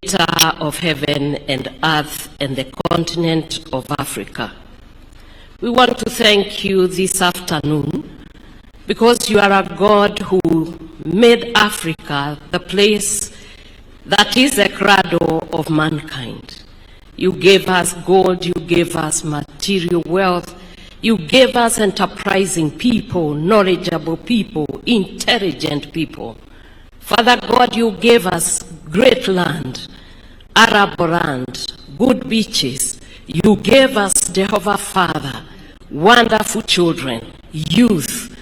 creator of heaven and earth and the continent of Africa. We want to thank you this afternoon because you are a God who made Africa the place that is the cradle of mankind. You gave us gold, you gave us material wealth, you gave us enterprising people, knowledgeable people, intelligent people. Father God, you gave us great land, arable land, good beaches. You gave us, Jehovah Father, wonderful children, youth,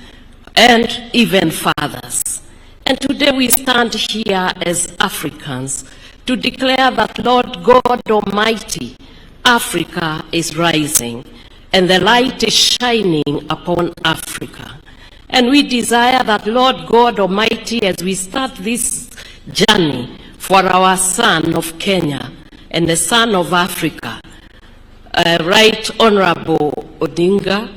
and even fathers. And today we stand here as Africans to declare that, Lord God Almighty, Africa is rising and the light is shining upon Africa. And we desire that, Lord God Almighty, as we start this journey for our son of Kenya and the son of Africa, Right Honorable Odinga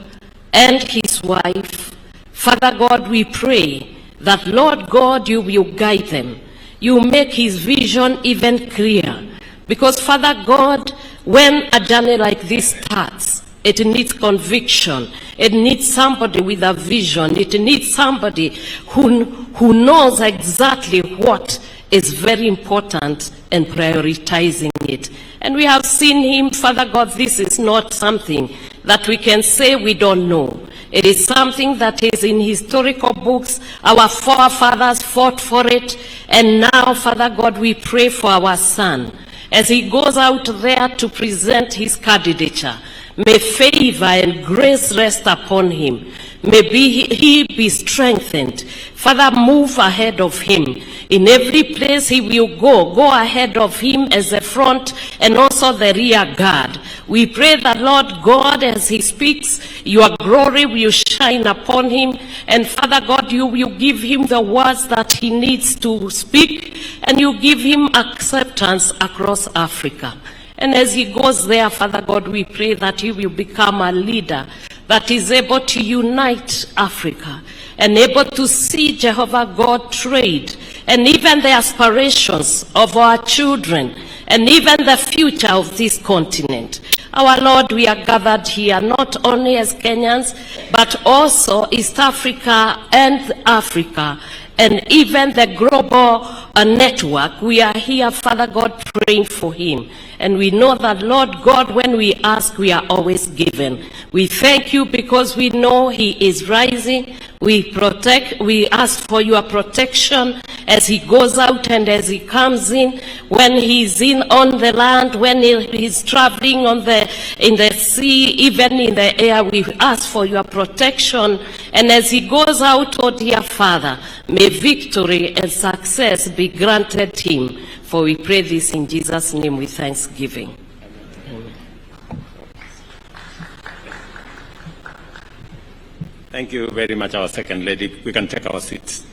and his wife, Father God, we pray that, Lord God, you will guide them. You make his vision even clearer. Because, Father God, when a journey like this starts, it needs conviction. It needs somebody with a vision. It needs somebody who knows exactly what is very important and prioritizing it. And we have seen him, Father God, this is not something that we can say we don't know. It is something that is in historical books. Our forefathers fought for it. And now, Father God, we pray for our son as he goes out there to present his candidature. May favor and grace rest upon him. May he be strengthened. Father, move ahead of him. In every place he will go ahead of him as the front and also the rear guard. We pray that, Lord God, as he speaks, your glory will shine upon him. And Father God, you will give him the words that he needs to speak, and you give him acceptance across Africa. And as he goes there, Father God, we pray that he will become a leader that is able to unite Africa and able to see, Jehovah God, trade and even the aspirations of our children and even the future of this continent. Our Lord, we are gathered here not only as Kenyans, but also East Africa and Africa, and even the global network. We are here, Father God, praying for him. And we know that, Lord God, when we ask, we are always given. We thank you because we know he is rising. We ask for your protection as he goes out and as he comes in, when he's in on the land, when he's traveling in the sea, even in the air. We ask for your protection. And as he goes out, oh dear Father, may victory and success be granted him. For we pray this in Jesus' name with thanksgiving. Amen. Thank you very much, our second lady. We can take our seats.